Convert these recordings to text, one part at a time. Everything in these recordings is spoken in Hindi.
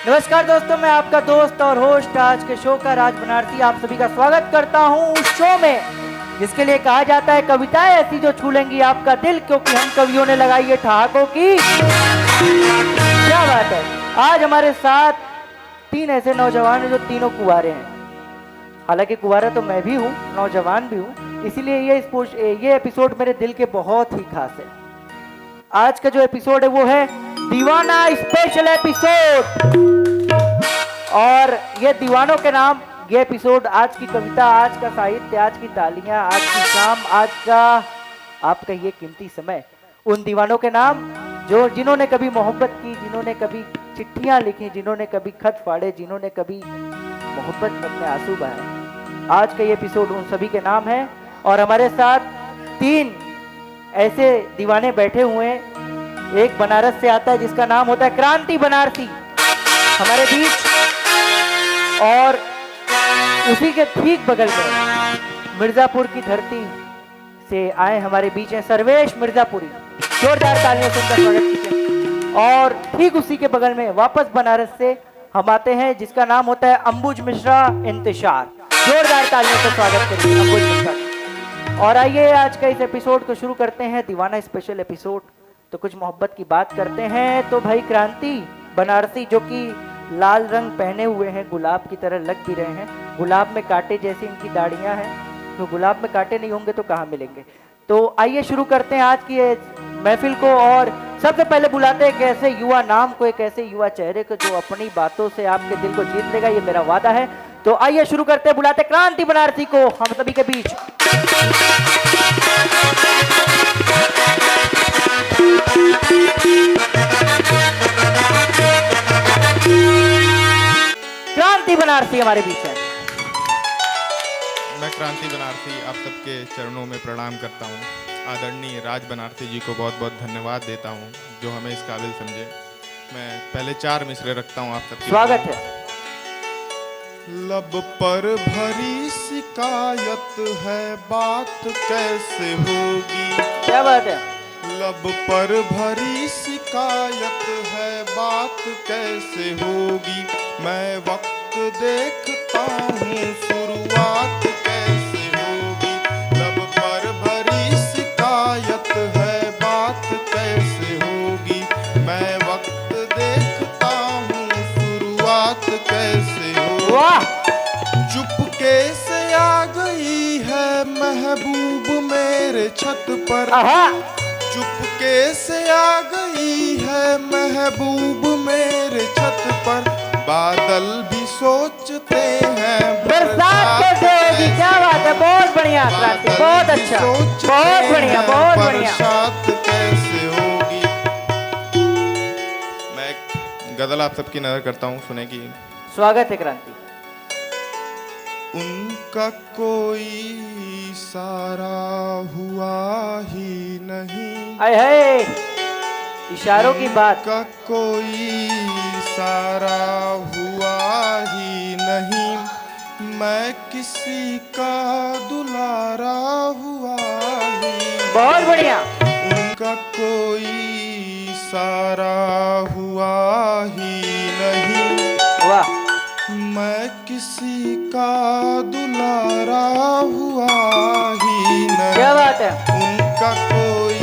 नमस्कार दोस्तों, मैं आपका दोस्त और होस्ट आज के शो का राज बनारसी आप सभी का स्वागत करता हूं उस शो में जिसके लिए कहा जाता है कविताएं ऐसी जो छू लेंगी आपका दिल, क्योंकि हम कवियों ने लगाई है ठहाकों की क्या बात है। आज हमारे साथ तीन ऐसे नौजवान हैं जो तीनों कुंवारे हैं। हालांकि कुंवारा तो मैं भी हूँ, नौजवान भी हूँ, इसीलिए ये एपिसोड मेरे दिल के बहुत ही खास है। आज का जो एपिसोड है वो है दीवाना स्पेशल एपिसोड, और ये दीवानों के नाम, ये एपिसोड, आज की कविता, आज का साहित्य, आज की तालियां, आज की शाम, आज का आपका ये कीमती समय उन दीवानों के नाम जिन्होंने कभी मोहब्बत की, जिन्होंने कभी चिट्ठियां लिखी, जिन्होंने कभी खत फाड़े, जिन्होंने कभी मोहब्बत में अपने आंसू बहाए। आज का ये एपिसोड उन सभी के नाम है और हमारे साथ तीन ऐसे दीवाने बैठे हुए हैं। एक बनारस से आता है जिसका नाम होता है क्रांति बनारसी हमारे बीच, और उसी के ठीक बगल में मिर्जापुर की धरती से आए हमारे बीच हैं सर्वेश मिर्जापुरी। जोरदार तालियों से उनका स्वागत कीजिए। और ठीक उसी के बगल में वापस बनारस से हम आते हैं जिसका नाम होता है अंबुज मिश्रा इंतशार। जोरदार तालियों से स्वागत करिए अंबुज मिश्रा। और आइए आज का इस एपिसोड को शुरू करते हैं, दीवाना स्पेशल एपिसोड। तो कुछ मोहब्बत की बात करते हैं। तो भाई क्रांति बनारसी जो कि लाल रंग पहने हुए हैं, गुलाब की तरह लग भी रहे हैं, गुलाब में कांटे जैसी इनकी दाढ़ियां हैं, तो गुलाब में कांटे नहीं होंगे तो कहाँ मिलेंगे। तो आइए शुरू करते हैं आज की महफिल को। और सबसे पहले बुलाते हैं एक ऐसे युवा नाम को, एक ऐसे युवा चेहरे को जो अपनी बातों से आपके दिल को जीत लेगा, ये मेरा वादा है। तो आइए शुरू करते हैं, बुलाते क्रांति बनारसी को हम सभी के बीच। क्रांति बनारसी हमारे बीच है। मैं क्रांति बनारसी आप सबके चरणों में प्रणाम करता हूँ। आदरणीय राज बनारसी जी को बहुत बहुत धन्यवाद देता हूँ जो हमें इस काबिल समझे। मैं पहले 4 मिसरे रखता हूँ आप सबके स्वागत है। लब पर भरी शिकायत है, बात कैसे होगी। क्या बात है। लब पर भरी शिकायत है, बात कैसे होगी। मैं वक्त देखता हूँ, शुरुआत कैसे होगी। लब पर भरी शिकायत है, बात कैसे होगी। मैं वक्त देखता हूँ, शुरुआत कैसे होगी। वाह। चुपके से आ गई है महबूब मेरे छत पर। चुपके से आ गई है महबूब मेरे छत पर। बादल भी सोचते हैं बरसात कैसे होगी। क्या बात है, बहुत बढ़िया क्रांति, बहुत अच्छा, बहुत बढ़िया, बहुत बढ़िया। बरसात कैसे होगी। मैं एक गजल आप सबकी नजर करता हूँ, सुनेगी। स्वागत है क्रांति। उनका कोई इशारा हुआ ही नहीं। आए है इशारों की बात। का कोई इशारा हुआ ही नहीं। मैं किसी का दुलारा हुआ ही। बहुत बढ़िया। उनका कोई इशारा हुआ ही नहीं। वाह। मैं किसी का दुलारा हुआ ही नहीं। क्या बात है। उनका कोई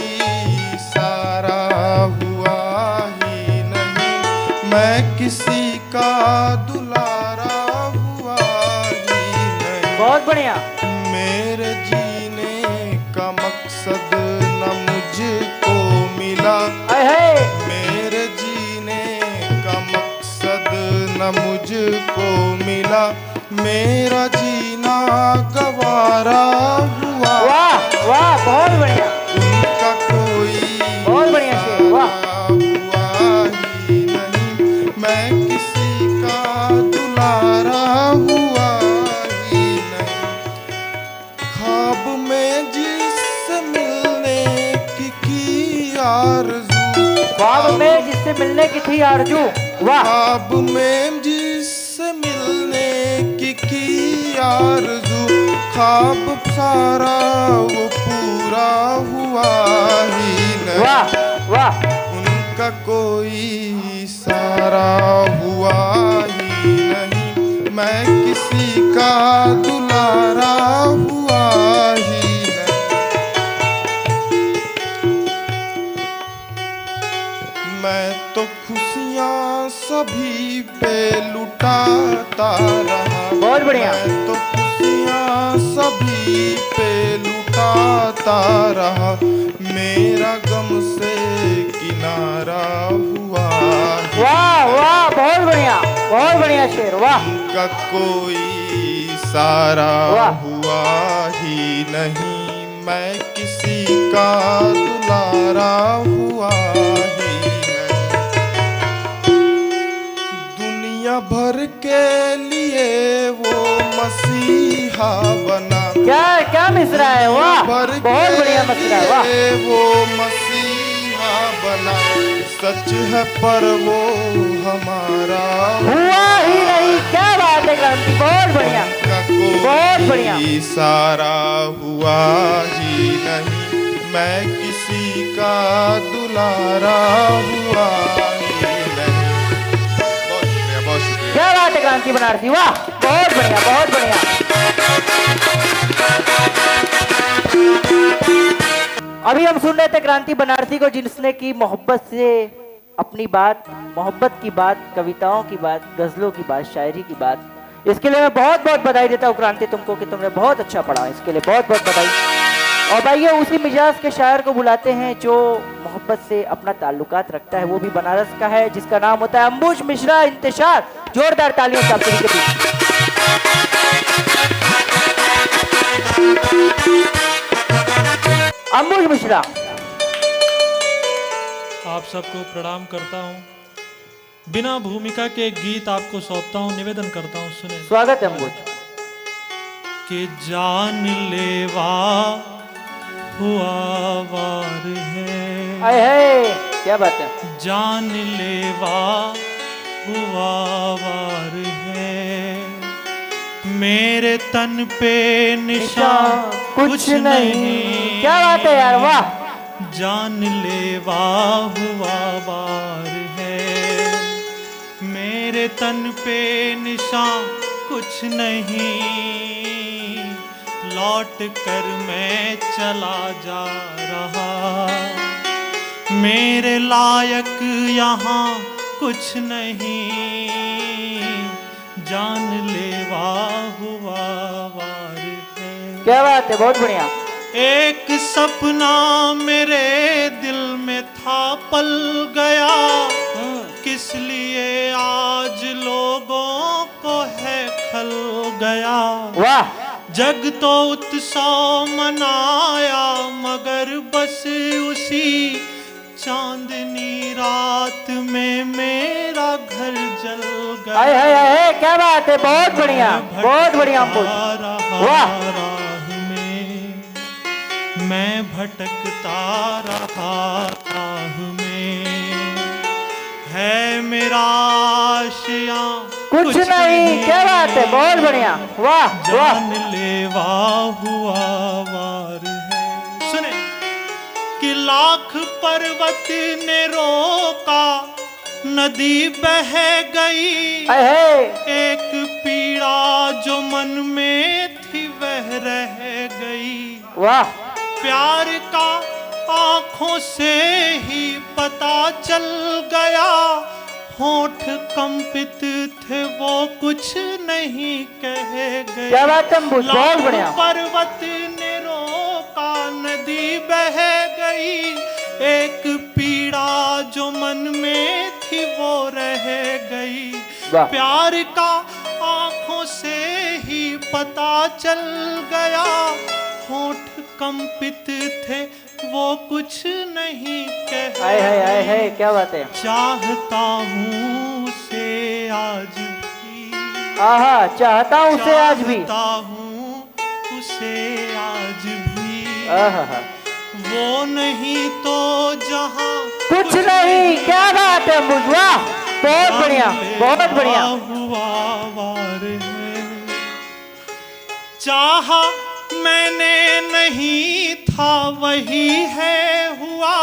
इशारा हुआ ही नहीं। मैं किसी का दुलारा हुआ ही नहीं। बहुत बढ़िया। मेरे जीने का मकसद न मुझको मिला। मेरे जीने का मकसद न मुझको मिला। मेरा जीना गवारा हुआ। वाह वाह, बहुत बढ़िया। उनका कोई बहुत बढ़िया शेर, वाह। हुआ ही नहीं। मैं किसी का दुलारा हुआ ही नहीं। ख्वाब में जिससे मिलने की आरज़ू। ख्वाब में जिससे मिलने की थी आरज़ू। वाह। ख्वाब में जिससे मिलने की आरज़ू। ख्वाब सारा वो पूरा हुआ ही नहीं। वाह वाह। उनका कोई इशारा हुआ दुलारा हुआ ही नहीं। मैं तो खुशियाँ सभी पे लुटाता रहा, बहुत बढ़िया। मैं तो खुशियाँ सभी पे लुटाता रहा, मेरा गम से किनारा हुआ। वाह वाह, बहुत बढ़िया शेर, वाह। का कोई सारा वाह। हुआ ही नहीं, मैं किसी का दुलारा हुआ ही नहीं। दुनिया भर के लिए वो मसीहा बना, क्या मिसरा है, वाह, बहुत बढ़िया मिसरा है, वाह। वो मसीहा बना, सच है पर वो हमारा हुआ ही नहीं। क्या बात है क्रांति, बहुत बढ़िया, बहुत बढ़िया। सारा हुआ ही नहीं, मैं किसी का दुलारा हुआ ही नहीं। बहुत शुक्रिया, बहुत शुक्रिया। क्या बात है क्रांति बनारसी, वाह, बहुत बढ़िया, बहुत बढ़िया। अभी हम सुन रहे थे क्रांति बनारसी को, जिसने की मोहब्बत से अपनी बात, मोहब्बत की बात, कविताओं की बात, गजलों की बात, शायरी की बात। इसके लिए मैं बहुत बहुत बधाई देता हूँ क्रांति तुमको कि तुमने बहुत अच्छा पढ़ा, इसके लिए बहुत बहुत बधाई। और भाई ये उसी मिजाज के शायर को बुलाते हैं जो मोहब्बत से अपना ताल्लुकात रखता है, वो भी बनारस का है, जिसका नाम होता है अंबुज मिश्रा इंतशार। जोरदार तालियां सब सभी के बीच। अंबुज मिश्रा, आप सबको प्रणाम करता हूँ। बिना भूमिका के गीत आपको सौंपता हूँ, निवेदन करता हूँ, सुने। स्वागत है अंबुज। कि जान लेवा हुआ वार है, आए है, क्या बात है। जान लेवा हुआ वार है, मेरे तन पे निशान कुछ नहीं। क्या बात है यार, वाह। जान लेवा हुआ वार है, मेरे तन पे निशान कुछ नहीं, लौट कर मैं चला जा रहा, मेरे लायक यहाँ कुछ नहीं, जान लेवा हुआ वार है। क्या बात है, बहुत बढ़िया। एक सपना मेरे दिल में था पल गया, किस लिए आज लोगों को है खल गया। वाह। जग तो उत्सव मनाया मगर बस उसी चांदनी रात में मेरा घर जल गया। आए हाय हाय, क्या बात है, बहुत बढ़िया, बहुत बढ़िया अंबुज, वाह। मैं भटकता रहा राह में, है मेरा आशियां कुछ नहीं। क्या बात है, बहुत बढ़िया, वाह वाह। जान लेवा हुआ वार है। सुने कि लाख पर्वत ने रोका, नदी बह गई, आए है। एक पीड़ा जो मन में थी वह रह गई। वाह। प्यार का आंखों से ही पता चल गया, होंठ कंपित थे वो कुछ नहीं कह गए। क्या बात है अंबुज, बहुत बढ़िया। पर्वत ने रोका, नदी बह गई, एक पीड़ा जो मन में थी वो रह गई। प्यार का आंखों से ही पता चल गया, होंठ कंपित थे वो कुछ नहीं कह। आए है, क्या बात है। चाहता हूँ उसे आज भी, आहा, चाहता हूँ उसे आज भी, चाहता हूँ उसे आज भी, आहा, वो नहीं तो जहाँ कुछ नहीं। क्या बात है अंबुज, वाह, बहुत बढ़िया, बहुत बढ़िया। हुआ वार है, चाहा मैंने नहीं था वही है हुआ,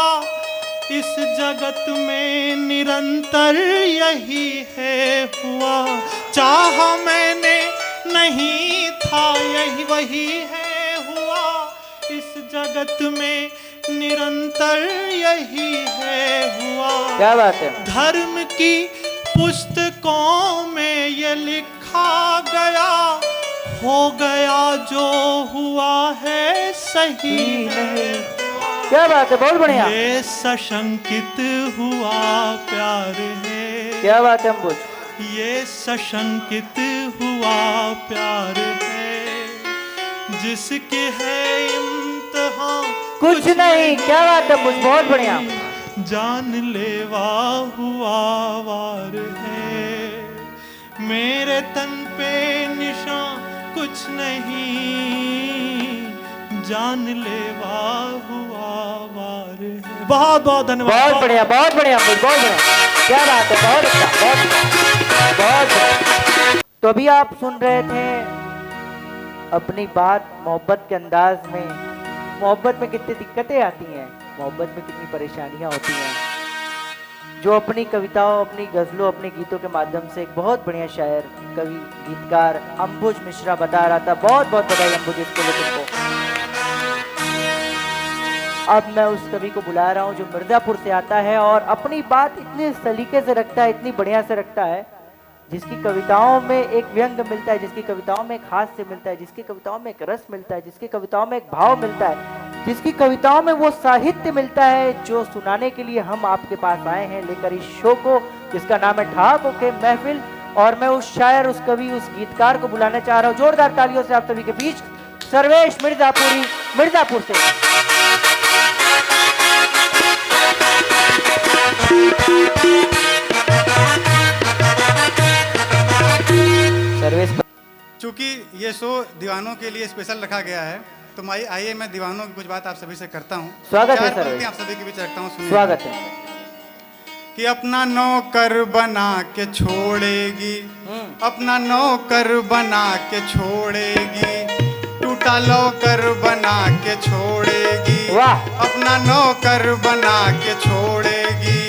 इस जगत में निरंतर यही है हुआ। चाहा मैंने नहीं था यही वही है हुआ, इस जगत में निरंतर यही है हुआ। क्या बात है। धर्म की पुस्तकों में ये लिखा गया, हो गया जो हुआ है सही है। क्या बात है, बहुत बढ़िया। ये सशंकित हुआ प्यार है। क्या बात है अंबुज। ये सशंकित हुआ प्यार है, जिसके है इम्तिहान कुछ नहीं। क्या बात है अंबुज, बहुत बढ़िया। जानलेवा हुआ वार है, मेरे तन पे निशान कुछ नहीं, जानलेवा हुआ वार है। बहुत बहुत धन्यवाद। बहुत बढ़िया, बहुत बढ़िया अंबुज, बहुत बढ़िया। क्या बात है, बहुत अच्छा, बहुत बढ़िया। तो अभी आप सुन रहे थे अपनी बात मोहब्बत के अंदाज में। मोहब्बत में कितनी दिक्कतें आती हैं, मोहब्बत में कितनी परेशानियां होती हैं, जो अपनी कविताओं, अपनी गजलों, अपने गीतों के माध्यम से एक बहुत बढ़िया शायर, कवि, गीतकार अंबुज मिश्रा बता रहा था। बहुत बहुत बधाई अंबुज इसके लिए तुमको। अब मैं उस कवि को बुला रहा हूँ जो मिर्जापुर से आता है और अपनी बात इतने सलीके से रखता है, इतनी बढ़िया से रखता है, जिसकी कविताओं में एक व्यंग मिलता है, जिसकी कविताओं में एक हास्य मिलता है, जिसकी कविताओं में एक रस मिलता है, जिसकी कविताओं में एक भाव मिलता है, जिसकी कविताओं में वो साहित्य मिलता है जो सुनाने के लिए हम आपके पास आए हैं लेकर इस शो को, जिसका नाम है ठाक ओके महफिल। और मैं उस शायर, उस कवि, उस गीतकार को बुलाना चाह रहा हूँ जोरदार तालियों से आप सभी के बीच, सर्वेश मिर्जापुरी, मिर्जापुर से। सर्वेश। चूंकि ये शो दीवानों के लिए स्पेशल रखा गया है, तो आइए मैं दीवानों की कुछ बात आप सभी से करता हूँ। स्वागत है चार सर। पंक्ति आप सभी के बीच रखता हूँ, सुनिए। स्वागत है। कि अपना नौकर बना के छोड़ेगी, अपना नौकर बना के छोड़ेगी, टूटा लौकर बना के छोड़ेगी। वाह। अपना नौकर बना के छोड़ेगी,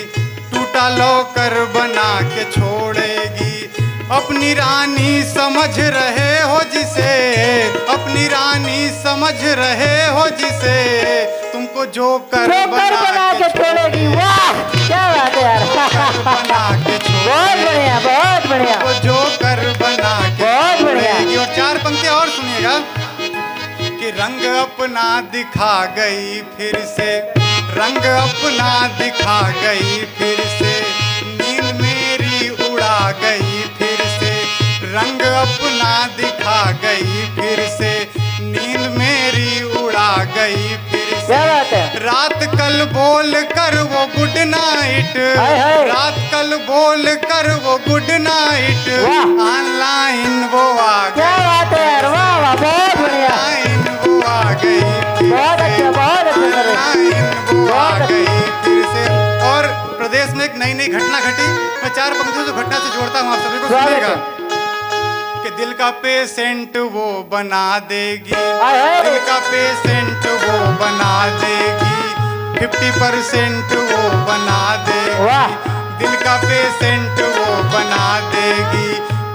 टूटा लौकर बना के छोड़ेगी। अपनी रानी समझ रहे हो जिसे, अपनी रानी समझ रहे हो जिसे, तुमको जोकर बना के छोड़ेगी। वाह, क्या बात है यार। बना के बहुत बढ़िया, बहुत बढ़िया। तुमको जोकर बना के बहुत बढ़िया। छोड़ेगी। और चार पंक्तियां और सुनिएगा। कि रंग अपना दिखा गई फिर से, रंग अपना दिखा गई फिर से, नींद मेरी उड़ा गई फिर से, रंग अपना दिखा गई फिर से, नींद मेरी उड़ा गई फिर से। क्या बात है। रात कल बोल कर वो गुड नाइट, हाय हाय। रात कल बोल कर वो गुड नाइट, वाह। ऑनलाइन वो आ गई। क्या बात है यार, वाह वाह, बहुत बढ़िया। ऑनलाइन वो आ गई फिर बहुत से, अच्छा, बहुत अच्छा सर। ऑनलाइन वो आ बहुत अच्छा। गई फिर से। और प्रदेश में एक नई नई घटना घटी, मैं चार पंक्तियों से घटना से जोड़ता हूँ, आप सभी को स्वागत सुनिएगा। है। कि दिल का पेशेंट वो बना देगी, हाय हाय। दिल का पेशेंट वो बना देगी, 50% वो बना देगी। वाह। दिल का पेशेंट वो बना देगी,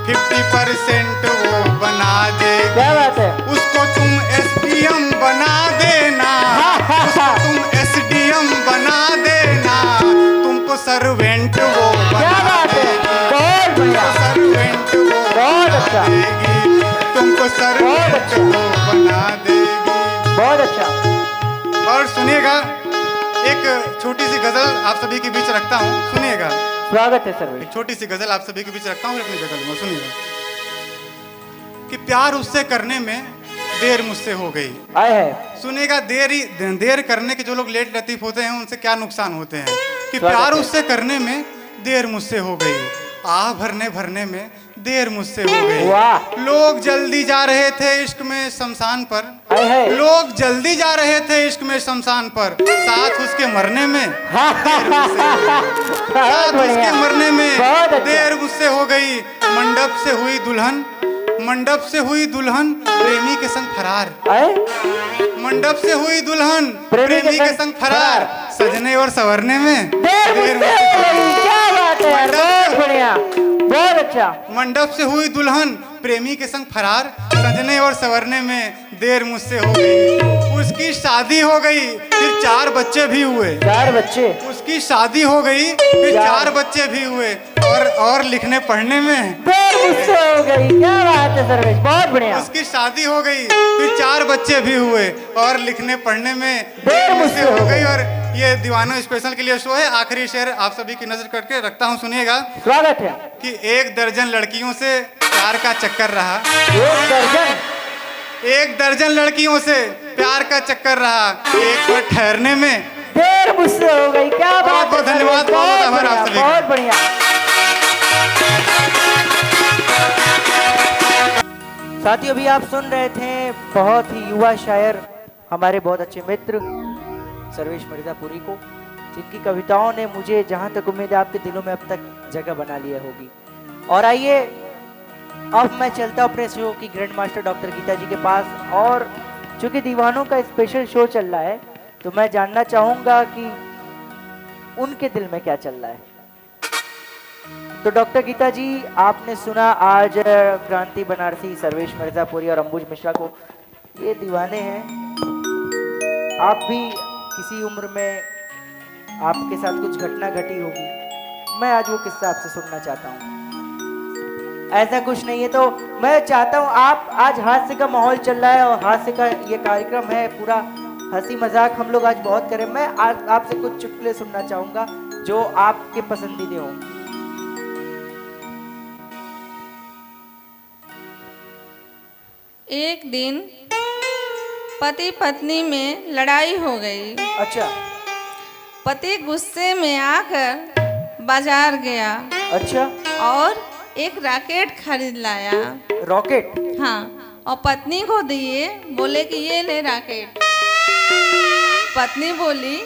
50% वो बना देगी। क्या बात है। उसको तुम SDM बना देना, उसको तुम SDM बना देना, तुमको सर्वेंट वो क्या बना बात है, देगी। बहुत बढ़िया। सर्वेंट वो बहुत बना अच्छा। देगी, तुमको सर्वेंट अच्छा। वो बना देगी। बहुत अच्छा। और सुनिएगा, एक छोटी सी गजल आप सभी के बीच रखता हूँ, सुनिएगा। स्वागत है सर। एक छोटी सी गजल आप सभी के बीच रखता हूँ, अपनी गजल में सुनिएगा। कि प्यार उससे करने में देर मुझसे हो गई। आए है। सुनिएगा, देर करने के जो लोग लेट लतीफ होते हैं उनसे क्या नुकसान होते हैं। कि स्वागत प्यार है। उससे करने में देर मुझसे हो गई, आह भरने में देर मुझसे हो गई। वाह। लोग जल्दी जा रहे थे इश्क में शमशान पर, आए है। लोग जल्दी जा रहे थे इश्क में शमशान पर, साथ उसके मरने में देर मुझसे हो गई। साथ उसके मरने में बहुत अच्छा। देर मुझसे हो गई। मंडप से हुई दुल्हन, मंडप से हुई दुल्हन प्रेमी के संग फरार, आए। मंडप से हुई दुल्हन प्रेमी प्रेमी के संग फरार, सजने और संवरने में देर मुझसे हो गई। क्या बात है यार, बहुत बढ़िया, बहुत अच्छा। मंडप से हुई दुल्हन प्रेमी के संग फरार, सजने और संवरने में देर मुझसे हो गई। उसकी शादी हो गई, फिर 4 बच्चे भी हुए। 4 बच्चे। उसकी शादी हो गई, फिर 4 बच्चे भी हुए, और लिखने पढ़ने में देर मुझसे हो गई। क्या बात है सर्वेश, बहुत बढ़िया। उसकी शादी हो गई, फिर 4 बच्चे भी हुए, और लिखने पढ़ने में देर मुझसे हो गई। और ये दीवानों स्पेशल के लिए शो है। आखिरी शेर आप सभी की नजर करके रखता हूँ, सुनिएगा। स्वागत है। कि 1 दर्जन लड़कियों से प्यार का चक्कर रहा। 1 दर्जन। 1 दर्जन लड़कियों से प्यार का चक्कर रहा, एक पर ठहरने में देर मुझसे हो गई। क्या बात है। बहुत धन्यवाद, बहुत आभार आप सभी का। बहुत बढ़िया। साथियों, अभी आप सुन रहे थे बहुत ही युवा शायर, हमारे बहुत अच्छे मित्र सर्वेश मिर्जापुरी को, जिनकी कविताओं ने मुझे, जहां तक उम्मीद है, आपके दिलों में अब तक जगह बना लिया होगी। और आइए अब मैं चलता हूं अपने शो की ग्रैंड मास्टर डॉक्टर गीता जी के पास। और चूंकि दीवानों का स्पेशल शो चल रहा है, तो मैं जानना चाहूंगा कि उनके दिल में क्या चल रहा है। तो डॉक्टर गीता जी, आपने सुना आज क्रांति बनारसी, सर्वेश मिर्जापुरी और अंबुज मिश्रा को, ये दीवाने हैं। आप भी किसी उम्र में आपके साथ कुछ घटना घटी होगी, मैं आज वो किस्सा आपसे सुनना चाहता हूँ। ऐसा कुछ नहीं है तो मैं चाहता हूँ, आप आज हास्य का माहौल चल रहा है और हास्य का ये कार्यक्रम है, पूरा हंसी मजाक हम लोग आज बहुत करें। मैं आज आपसे कुछ चुटकुले सुनना चाहूंगा जो आपके पसंदीदे हों। एक दिन पति पत्नी में लड़ाई हो गई। अच्छा। पति गुस्से में आकर बाजार गया। अच्छा। और एक रॉकेट खरीद लाया। रॉकेट? हाँ, और पत्नी को दिए, बोले कि ये ले रॉकेट। पत्नी बोली,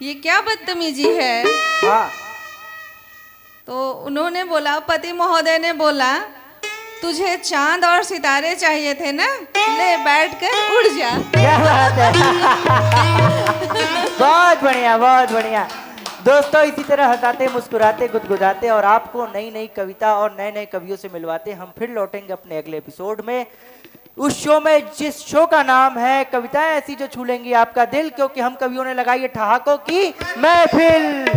ये क्या बदतमीजी है। हाँ। तो उन्होंने बोला, पति महोदय ने बोला, तुझे चांद और सितारे चाहिए थे ना, ले बैठ कर उड़ जा। क्या बात है। बहुत बढ़िया, बहुत बढ़िया। दोस्तों, इसी तरह हंसाते, मुस्कुराते, गुदगुदाते और आपको नई नई कविता और नए नए कवियों से मिलवाते हम फिर लौटेंगे अपने अगले एपिसोड में, उस शो में जिस शो का नाम है कविताएं ऐसी जो छू लेंगी आपका दिल, क्योंकि हम कवियों ने लगाई है ठहाकों की महफिल।